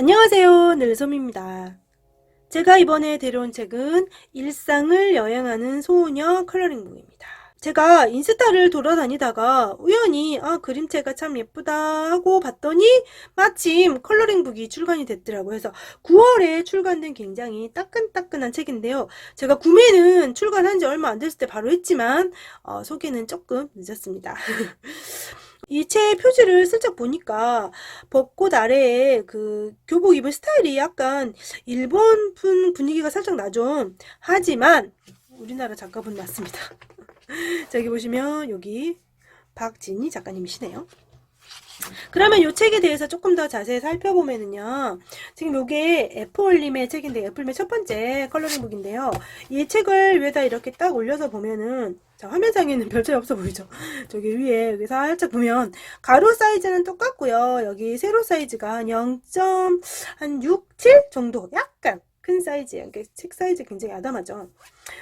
안녕하세요. 늘솜입니다. 제가 이번에 데려온 책은 일상을 여행하는 소녀 컬러링북입니다. 제가 인스타를 돌아다니다가 우연히 그림체가 참 예쁘다 하고 봤더니 마침 컬러링북이 출간이 됐더라고요. 그래서 9월에 출간된 굉장히 따끈따끈한 책인데요. 제가 구매는 출간한 지 얼마 안 됐을 때 바로 했지만 소개는 조금 늦었습니다. 이 책 표지를 슬쩍 보니까 벚꽃 아래에 그 교복 입은 스타일이 약간 일본 분위기가 살짝 나죠. 하지만 우리나라 작가분 맞습니다. 자, 여기 보시면 여기 박진희 작가님이시네요. 그러면 이 책에 대해서 조금 더 자세히 살펴보면은요, 지금 요게 애플님의 책인데, 애플님의 첫 번째 컬러링북인데요. 이 책을 위에다 이렇게 딱 올려서 보면은, 자, 화면상에는 별 차이 없어 보이죠? 저기 위에, 여기 살짝 보면, 가로 사이즈는 똑같고요. 여기 세로 사이즈가 한 0.67 정도? 약간 큰 사이즈예요. 책 사이즈 굉장히 아담하죠.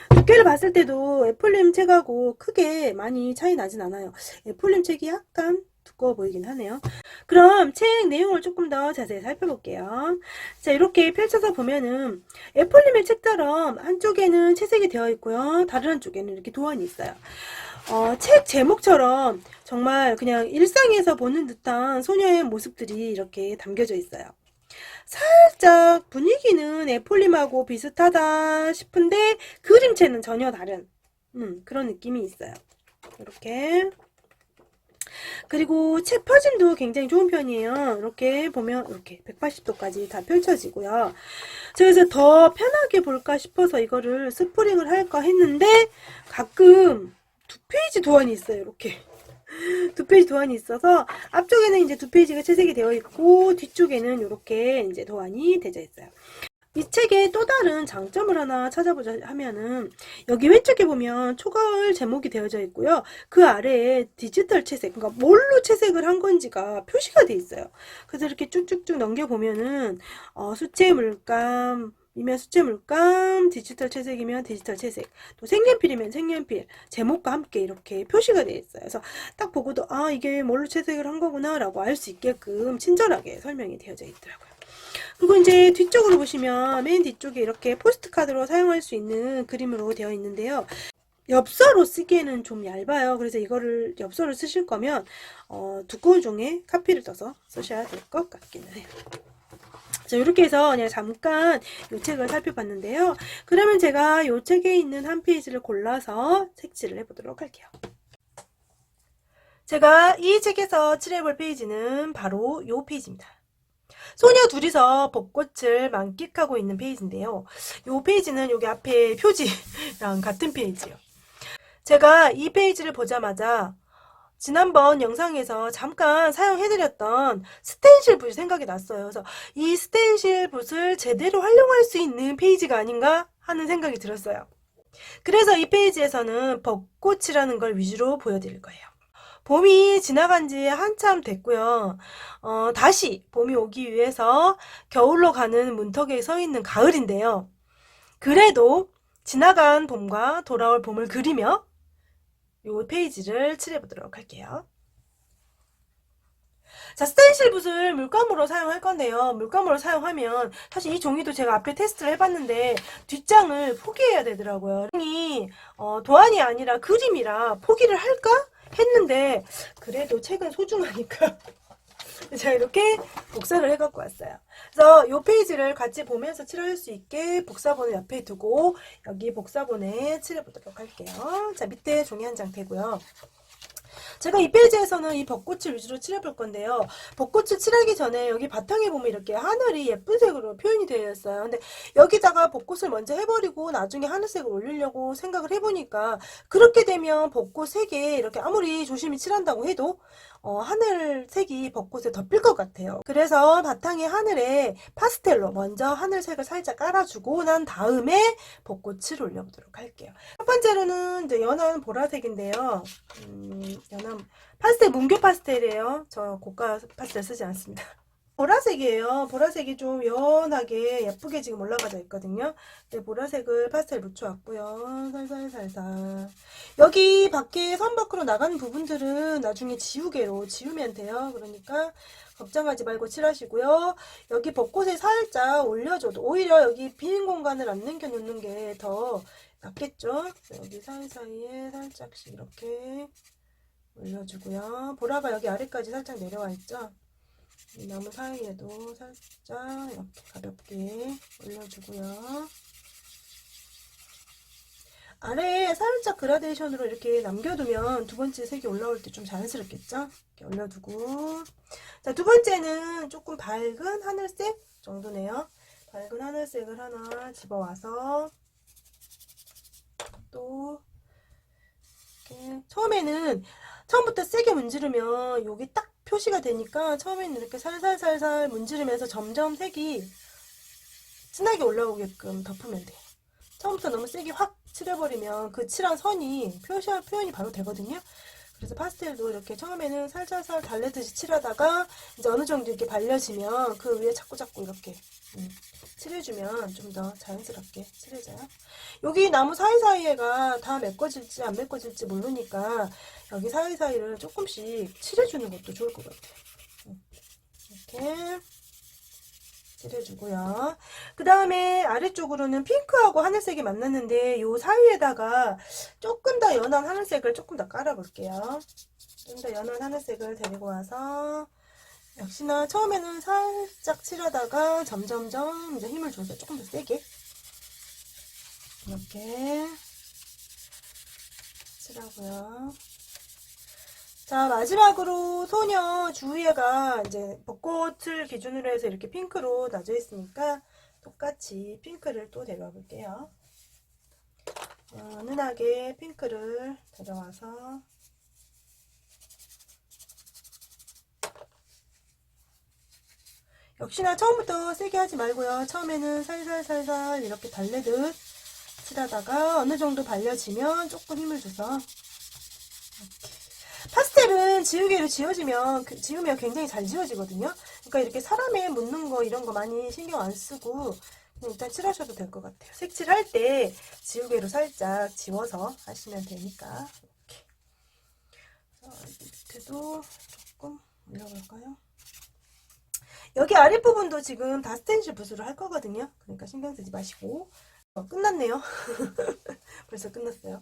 두께를 봤을 때도 애플님 책하고 크게 많이 차이 나진 않아요. 애플님 책이 약간 두꺼워 보이긴 하네요. 그럼 책 내용을 조금 더 자세히 살펴볼게요. 자, 이렇게 펼쳐서 보면은 애플님의 책처럼 한쪽에는 채색이 되어 있고요. 다른 한쪽에는 이렇게 도안이 있어요. 책 제목처럼 정말 그냥 일상에서 보는 듯한 소녀의 모습들이 이렇게 담겨져 있어요. 살짝 분위기는 애플님하고 비슷하다 싶은데 그림체는 전혀 다른 그런 느낌이 있어요. 이렇게. 그리고 책 펴짐도 굉장히 좋은 편이에요. 이렇게 보면 이렇게 180도까지 다 펼쳐지고요. 그래서 더 편하게 볼까 싶어서 이거를 스프링을 할까 했는데 가끔 두 페이지 도안이 있어요. 이렇게. 두 페이지 도안이 있어서 앞쪽에는 이제 두 페이지가 채색이 되어 있고 뒤쪽에는 이렇게 이제 도안이 되어 있어요. 이 책의 또 다른 장점을 하나 찾아보자 하면은 여기 왼쪽에 보면 초가을 제목이 되어져 있고요. 그 아래에 디지털 채색, 그러니까 뭘로 채색을 한 건지가 표시가 돼 있어요. 그래서 이렇게 쭉쭉쭉 넘겨보면은 수채 물감 이면 수채 물감, 디지털 채색이면 디지털 채색, 또 색연필이면 색연필, 제목과 함께 이렇게 표시가 되어 있어요. 그래서 딱 보고도 이게 뭘로 채색을 한 거구나 라고 알 수 있게끔 친절하게 설명이 되어져 있더라고요. 그리고 이제 뒤쪽으로 보시면 맨 뒤쪽에 이렇게 포스트 카드로 사용할 수 있는 그림으로 되어 있는데요. 엽서로 쓰기에는 좀 얇아요. 그래서 이거를 엽서로 쓰실 거면 두꺼운 종이에 카피를 떠서 쓰셔야 될 것 같기는 해요. 자, 이렇게 해서 그냥 잠깐 이 책을 살펴봤는데요. 그러면 제가 이 책에 있는 한 페이지를 골라서 색칠을 해보도록 할게요. 제가 이 책에서 칠해볼 페이지는 바로 이 페이지입니다. 소녀 둘이서 벚꽃을 만끽하고 있는 페이지인데요. 이 페이지는 여기 앞에 표지랑 같은 페이지예요. 제가 이 페이지를 보자마자 지난번 영상에서 잠깐 사용해드렸던 스텐실 붓이 생각이 났어요. 그래서 이 스텐실 붓을 제대로 활용할 수 있는 페이지가 아닌가 하는 생각이 들었어요. 그래서 이 페이지에서는 벚꽃이라는 걸 위주로 보여드릴 거예요. 봄이 지나간 지 한참 됐고요. 다시 봄이 오기 위해서 겨울로 가는 문턱에 서 있는 가을인데요. 그래도 지나간 봄과 돌아올 봄을 그리며 이 페이지를 칠해보도록 할게요. 자, 스테인실 붓을 물감으로 사용할 건데요. 물감으로 사용하면 사실 이 종이도 제가 앞에 테스트를 해봤는데 뒷장을 포기해야 되더라고요. 이 도안이 아니라 그림이라 포기를 할까 했는데 그래도 책은 소중하니까 제가 이렇게 복사를 해갖고 왔어요. 그래서 이 페이지를 같이 보면서 칠할 수 있게 복사본을 옆에 두고 여기 복사본에 칠해보도록 할게요. 자, 밑에 종이 한 장 되고요. 제가 이 페이지에서는 이 벚꽃을 위주로 칠해볼 건데요. 벚꽃을 칠하기 전에 여기 바탕에 보면 이렇게 하늘이 예쁜 색으로 표현이 되어 있어요. 근데 여기다가 벚꽃을 먼저 해버리고 나중에 하늘색을 올리려고 생각을 해보니까 그렇게 되면 벚꽃 색에 이렇게 아무리 조심히 칠한다고 해도 하늘색이 벚꽃에 덮일 것 같아요. 그래서 바탕에 하늘에 파스텔로 먼저 하늘색을 살짝 깔아주고 난 다음에 벚꽃을 올려보도록 할게요. 첫 번째로는 이제 연한 보라색인데요. 연한 파스텔, 문교 파스텔이에요. 저 고가 파스텔 쓰지 않습니다. 보라색이에요. 보라색이 좀 연하게 예쁘게 지금 올라가져 있거든요. 네, 보라색을 파스텔 묻혀왔고요. 살살살살. 여기 밖에 선 밖으로 나가는 부분들은 나중에 지우개로 지우면 돼요. 그러니까 걱정하지 말고 칠하시고요. 여기 벚꽃에 살짝 올려줘도 오히려 여기 빈 공간을 안 남겨놓는 게 더 낫겠죠. 여기 사이사이에 살짝씩 이렇게 올려주고요. 보라가 여기 아래까지 살짝 내려와 있죠. 이 나무 사이에도 살짝 이렇게 가볍게 올려주고요. 아래에 살짝 그라데이션으로 이렇게 남겨두면 두 번째 색이 올라올 때 좀 자연스럽겠죠? 이렇게 올려두고. 자, 두 번째는 조금 밝은 하늘색 정도네요. 밝은 하늘색을 하나 집어와서 또 이렇게 처음부터 세게 문지르면 여기 딱 표시가 되니까 처음에는 이렇게 살살살살 문지르면서 점점 색이 진하게 올라오게끔 덮으면 돼요. 처음부터 너무 세게 확 칠해버리면 그 칠한 선이 표현이 바로 되거든요. 그래서 파스텔도 이렇게 처음에는 살살살 달래듯이 칠하다가 이제 어느 정도 이렇게 발려지면 그 위에 자꾸자꾸 이렇게 칠해주면 좀 더 자연스럽게 칠해져요. 여기 나무 사이사이에가 다 메꿔질지 안 메꿔질지 모르니까 여기 사이사이를 조금씩 칠해주는 것도 좋을 것 같아요. 이렇게 칠해주고요. 그 다음에 아래쪽으로는 핑크하고 하늘색이 만났는데 이 사이에다가 조금 더 연한 하늘색을 조금 더 깔아볼게요. 좀 더 연한 하늘색을 데리고 와서 역시나 처음에는 살짝 칠하다가 점점점 이제 힘을 줘서 조금 더 세게 이렇게 칠하고요. 자, 마지막으로 소녀 주위에가 이제 벚꽃을 기준으로 해서 이렇게 핑크로 나져 있으니까 똑같이 핑크를 또 데려와 볼게요. 은은하게 핑크를 데려와서 역시나 처음부터 세게 하지 말고요. 처음에는 살살살살 이렇게 달래듯 칠하다가 어느 정도 발려지면 조금 힘을 줘서 이렇게. 파스텔은 지우개로 지우면 굉장히 잘 지워지거든요. 그러니까 이렇게 사람에 묻는 거 이런 거 많이 신경 안 쓰고 그냥 일단 칠하셔도 될 것 같아요. 색칠할 때 지우개로 살짝 지워서 하시면 되니까 이렇게. 자, 밑에도 조금 올려볼까요? 여기 아랫부분도 지금 다 스테인실 붓으로 할 거거든요. 그러니까 신경 쓰지 마시고. 끝났네요. 벌써 끝났어요.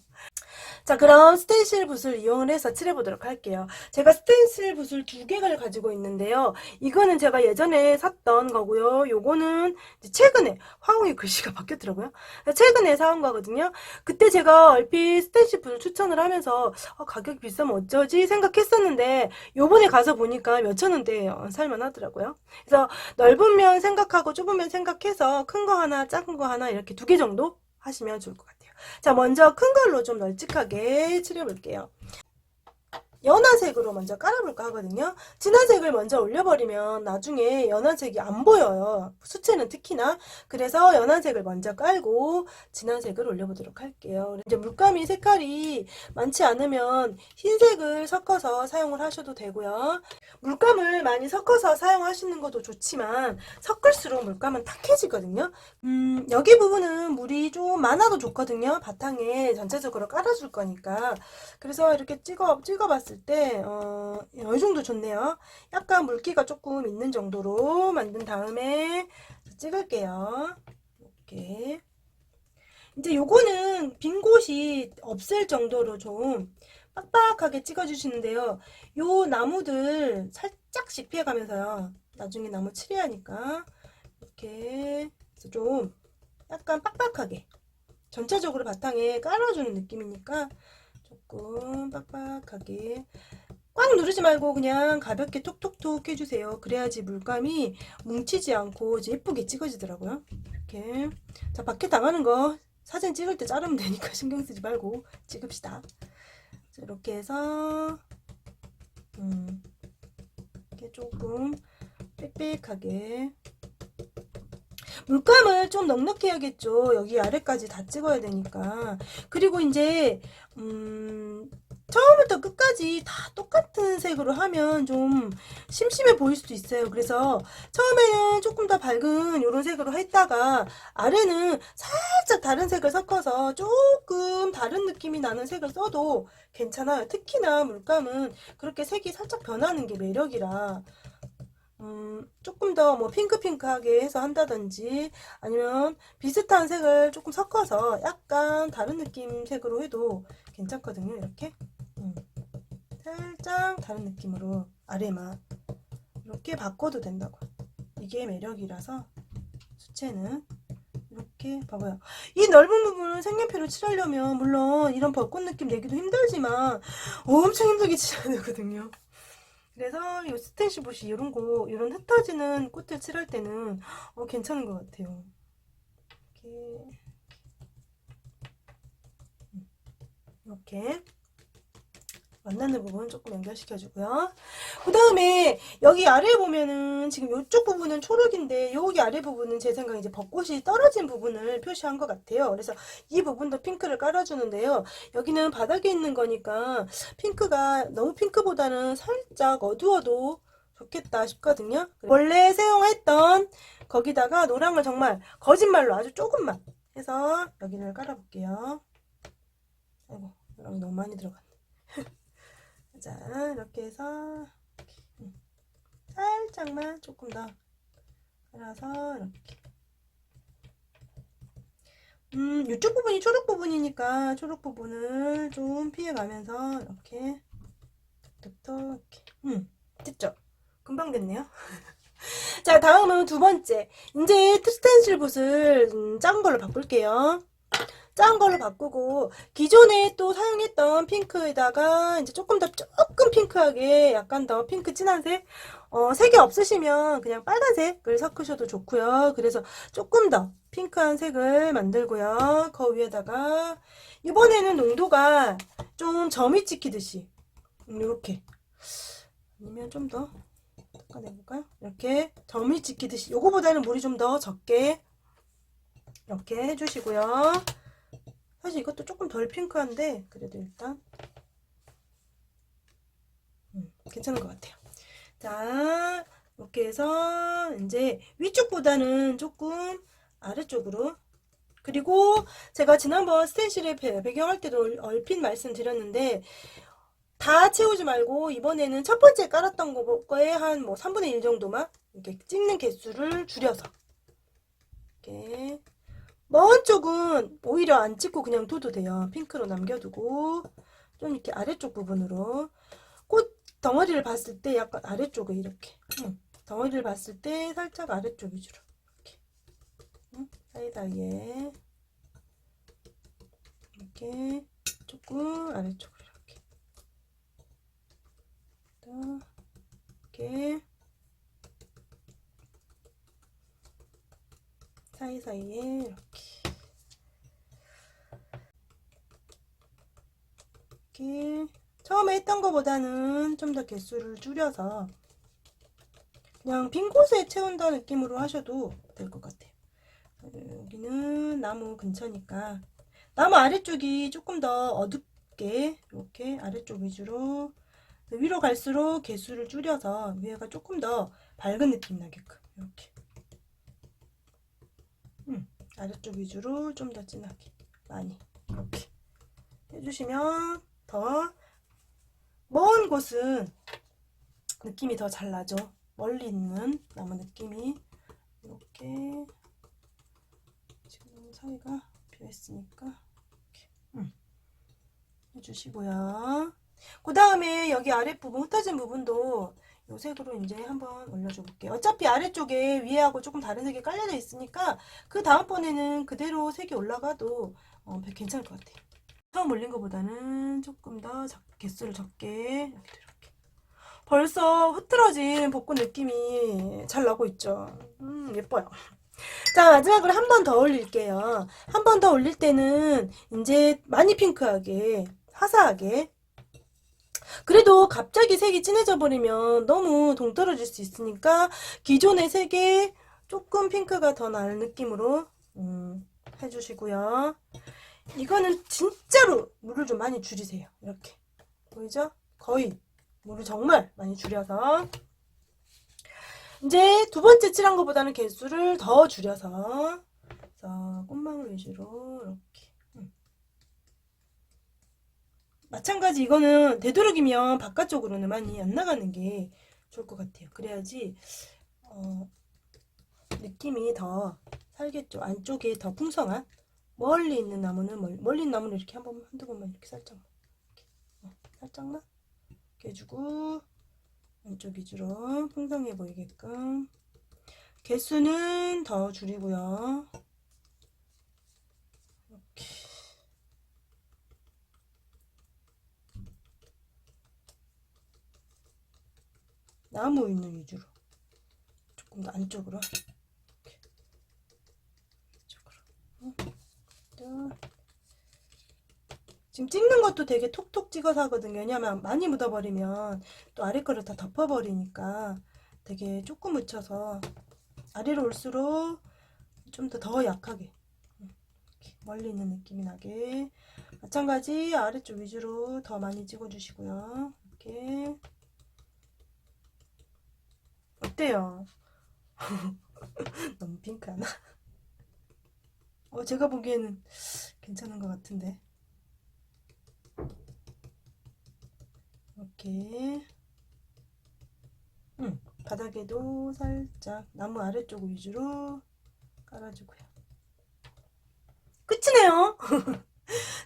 자, 그럼 스테인실 붓을 이용을 해서 칠해보도록 할게요. 제가 스테인실 붓을 두 개를 가지고 있는데요. 이거는 제가 예전에 샀던 거고요. 요거는 최근에 화웅이 글씨가 바뀌었더라고요. 최근에 사온 거거든요. 그때 제가 얼핏 스테인실 붓을 추천을 하면서 가격이 비싸면 어쩌지 생각했었는데 요번에 가서 보니까 몇천 원대에 살만하더라고요. 그래서 넓은 면 생각하고 좁은 면 생각해서 큰 거 하나 작은 거 하나 이렇게 두 개 정도 하시면 좋을 것 같아요. 자, 먼저 큰 걸로 좀 널찍하게 칠해볼게요. 연한 색으로 먼저 깔아볼까 하거든요. 진한 색을 먼저 올려버리면 나중에 연한 색이 안 보여요. 수채는 특히나. 그래서 연한 색을 먼저 깔고 진한 색을 올려보도록 할게요. 이제 물감이 색깔이 많지 않으면 흰색을 섞어서 사용을 하셔도 되고요. 물감을 많이 섞어서 사용하시는 것도 좋지만 섞을수록 물감은 탁해지거든요. 여기 부분은 물이 좀 많아도 좋거든요. 바탕에 전체적으로 깔아줄 거니까. 그래서 이렇게 찍어봤을 때 이 정도 좋네요. 약간 물기가 조금 있는 정도로 만든 다음에 찍을게요. 이렇게. 이제 요거는 빈 곳이 없을 정도로 좀 빡빡하게 찍어주시는데요. 요 나무들 살짝씩 피해가면서요. 나중에 나무 칠해야하니까 이렇게 좀 약간 빡빡하게 전체적으로 바탕에 깔아주는 느낌이니까 조금 빡빡하게 꽉 누르지 말고 그냥 가볍게 톡톡톡 해주세요. 그래야지 물감이 뭉치지 않고 예쁘게 찍어지더라고요. 이렇게. 자, 밖에 나가는 거 사진 찍을 때 자르면 되니까 신경 쓰지 말고 찍읍시다. 자, 이렇게 해서 이렇게 조금 빽빽하게 물감을 좀 넉넉히 해야겠죠. 여기 아래까지 다 찍어야 되니까. 그리고 이제 처음부터 끝까지 다 똑같은 색으로 하면 좀 심심해 보일 수도 있어요. 그래서 처음에는 조금 더 밝은 이런 색으로 했다가 아래는 살짝 다른 색을 섞어서 조금 다른 느낌이 나는 색을 써도 괜찮아요. 특히나 물감은 그렇게 색이 살짝 변하는 게 매력이라 조금 더 뭐 핑크핑크하게 해서 한다든지 아니면 비슷한 색을 조금 섞어서 약간 다른 느낌 색으로 해도 괜찮거든요. 이렇게 살짝 다른 느낌으로 아래만 이렇게 바꿔도 된다고. 이게 매력이라서 수채는 이렇게 봐봐요. 이 넓은 부분을 색연필로 칠하려면 물론 이런 벚꽃 느낌 내기도 힘들지만 엄청 힘들게 칠해야 되거든요. 그래서 이 스텐시 붓이 이런 거, 이런 흩어지는 꽃을 칠할 때는 괜찮은 것 같아요. 이렇게 만나는 부분 조금 연결시켜주고요. 그 다음에 여기 아래 보면은 지금 이쪽 부분은 초록인데 여기 아래 부분은 제 생각에 이제 벚꽃이 떨어진 부분을 표시한 것 같아요. 그래서 이 부분도 핑크를 깔아주는데요. 여기는 바닥에 있는 거니까 핑크가 너무 핑크보다는 살짝 어두워도 좋겠다 싶거든요. 원래 사용했던 거기다가 노랑을 정말 거짓말로 아주 조금만 해서 여기를 깔아볼게요. 아이고, 노랑이 너무 많이 들어갔네. 자, 이렇게 해서 살짝만 조금 더 깔아서 이렇게 이쪽 부분이 초록 부분이니까 초록 부분을 좀 피해가면서 이렇게 톡톡톡 이렇게 됐죠? 금방 됐네요. 자, 다음은 두 번째. 이제 스텐실 붓을 작은 걸로 바꿀게요. 작은 걸로 바꾸고 기존에 또 사용했던 핑크에다가 이제 조금 핑크하게 약간 더 핑크 진한색 색이 없으시면 그냥 빨간색을 섞으셔도 좋고요. 그래서 조금 더 핑크한 색을 만들고요. 그 위에다가 이번에는 농도가 좀 점이 찍히듯이 이렇게 아니면 좀 더 섞어내볼까요? 이렇게 점이 찍히듯이 요거보다는 물이 좀 더 적게 이렇게 해주시고요. 사실 이것도 조금 덜 핑크한데 그래도 일단 괜찮은 것 같아요. 자, 이렇게 해서 이제 위쪽보다는 조금 아래쪽으로, 그리고 제가 지난번 스텐실에 배경할 때도 얼핏 말씀드렸는데 다 채우지 말고 이번에는 첫 번째 깔았던 거에 한 뭐 3분의 1 정도만 이렇게 찍는 개수를 줄여서 이렇게 먼 쪽은 오히려 안 찍고 그냥 둬도 돼요. 핑크로 남겨두고 좀 이렇게 아래쪽 부분으로 꽃 덩어리를 봤을 때 약간 아래쪽에 이렇게 덩어리를 봤을 때 살짝 아래쪽 위주로 이렇게 사이사이에 이렇게 조금 아래쪽으로 이렇게 사이사이에 이렇게 처음에 했던 것보다는 좀 더 개수를 줄여서 그냥 빈 곳에 채운다 느낌으로 하셔도 될 것 같아요. 여기는 나무 근처니까 나무 아래쪽이 조금 더 어둡게 이렇게 아래쪽 위주로 위로 갈수록 개수를 줄여서 위에가 조금 더 밝은 느낌 나게끔 이렇게 아래쪽 위주로 좀 더 진하게 많이 이렇게 해주시면 더 먼 곳은 느낌이 더 잘 나죠. 멀리 있는 나무 느낌이 이렇게 지금 사이가 비어있으니까 이렇게 해주시고요. 그 다음에 여기 아랫부분 흩어진 부분도 이 색으로 이제 한번 올려줘 볼게요. 어차피 아래쪽에 위에하고 조금 다른 색이 깔려져 있으니까 그 다음번에는 그대로 색이 올라가도 괜찮을 것 같아요. 처음 올린 것보다는 조금 더 개수를 적게 이렇게 벌써 흐트러진 벚꽃 느낌이 잘 나고 있죠. 예뻐요. 자, 마지막으로 한 번 더 올릴게요. 한 번 더 올릴 때는 이제 많이 핑크하게 화사하게, 그래도 갑자기 색이 진해져 버리면 너무 동떨어질 수 있으니까 기존의 색에 조금 핑크가 더 나는 느낌으로 해주시고요. 이거는 진짜로 물을 좀 많이 줄이세요. 이렇게 보이죠? 거의 물을 정말 많이 줄여서 이제 두 번째 칠한 것보다는 개수를 더 줄여서 자, 꽃망울 위주로 이렇게 마찬가지 이거는 되도록이면 바깥쪽으로는 많이 안 나가는 게 좋을 것 같아요. 그래야지 느낌이 더 살겠죠. 안쪽에 더 풍성한 멀리 있는 나무는 멀리 있는 나무는 이렇게 한두 번만 이렇게 살짝만 이렇게, 살짝만 이렇게 해주고 안쪽 위주로 풍성해 보이게끔 개수는 더 줄이고요. 이렇게 나무 있는 위주로 조금 더 안쪽으로 이렇게. 이쪽으로. 지금 찍는 것도 되게 톡톡 찍어서 하거든요. 왜냐면 많이 묻어버리면 또 아래 거를 다 덮어버리니까 되게 조금 묻혀서 아래로 올수록 좀 더 약하게 이렇게 멀리 있는 느낌이 나게 마찬가지 아래쪽 위주로 더 많이 찍어주시고요. 이렇게 어때요? 너무 핑크하나? 제가 보기에는 괜찮은 것 같은데 이렇게 바닥에도 살짝 나무 아래쪽 위주로 깔아주고요. 끝이네요.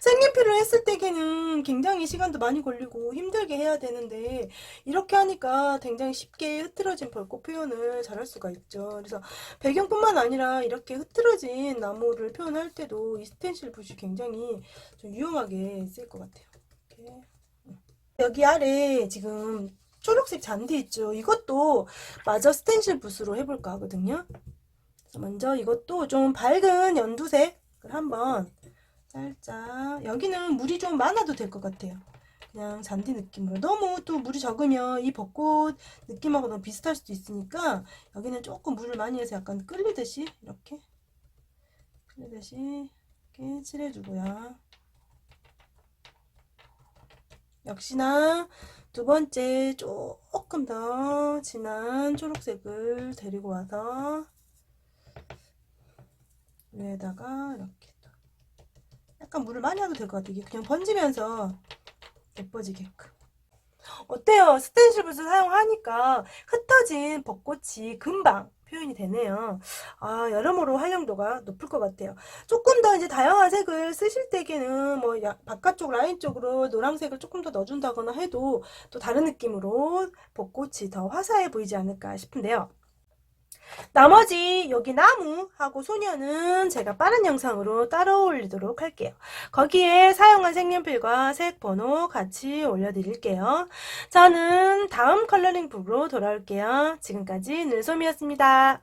색연필을 했을 때에는 굉장히 시간도 많이 걸리고 힘들게 해야 되는데 이렇게 하니까 굉장히 쉽게 흐트러진 벚꽃 표현을 잘할 수가 있죠. 그래서 배경뿐만 아니라 이렇게 흐트러진 나무를 표현할 때도 이 스텐실 붓이 굉장히 좀 유용하게 쓸 것 같아요. 이렇게. 여기 아래 지금 초록색 잔디 있죠. 이것도 마저 스텐실 붓으로 해볼까 하거든요. 그래서 먼저 이것도 좀 밝은 연두색을 한번 살짝 여기는 물이 좀 많아도 될 것 같아요. 그냥 잔디 느낌으로 너무 또 물이 적으면 이 벚꽃 느낌하고 너무 비슷할 수도 있으니까 여기는 조금 물을 많이 해서 약간 끌리듯이 이렇게 칠해주고요. 역시나 두 번째 조금 더 진한 초록색을 데리고 와서 위에다가 이렇게 약간 물을 많이 해도 될 것 같아요. 이게 그냥 번지면서 예뻐지게끔. 어때요? 스텐실 붓을 사용하니까 흩어진 벚꽃이 금방 표현이 되네요. 여러모로 활용도가 높을 것 같아요. 조금 더 이제 다양한 색을 쓰실 때에는 뭐 바깥쪽 라인 쪽으로 노란색을 조금 더 넣어준다거나 해도 또 다른 느낌으로 벚꽃이 더 화사해 보이지 않을까 싶은데요. 나머지 여기 나무하고 소녀는 제가 빠른 영상으로 따로 올리도록 할게요. 거기에 사용한 색연필과 색 번호 같이 올려드릴게요. 저는 다음 컬러링북으로 돌아올게요. 지금까지 늘솜이었습니다.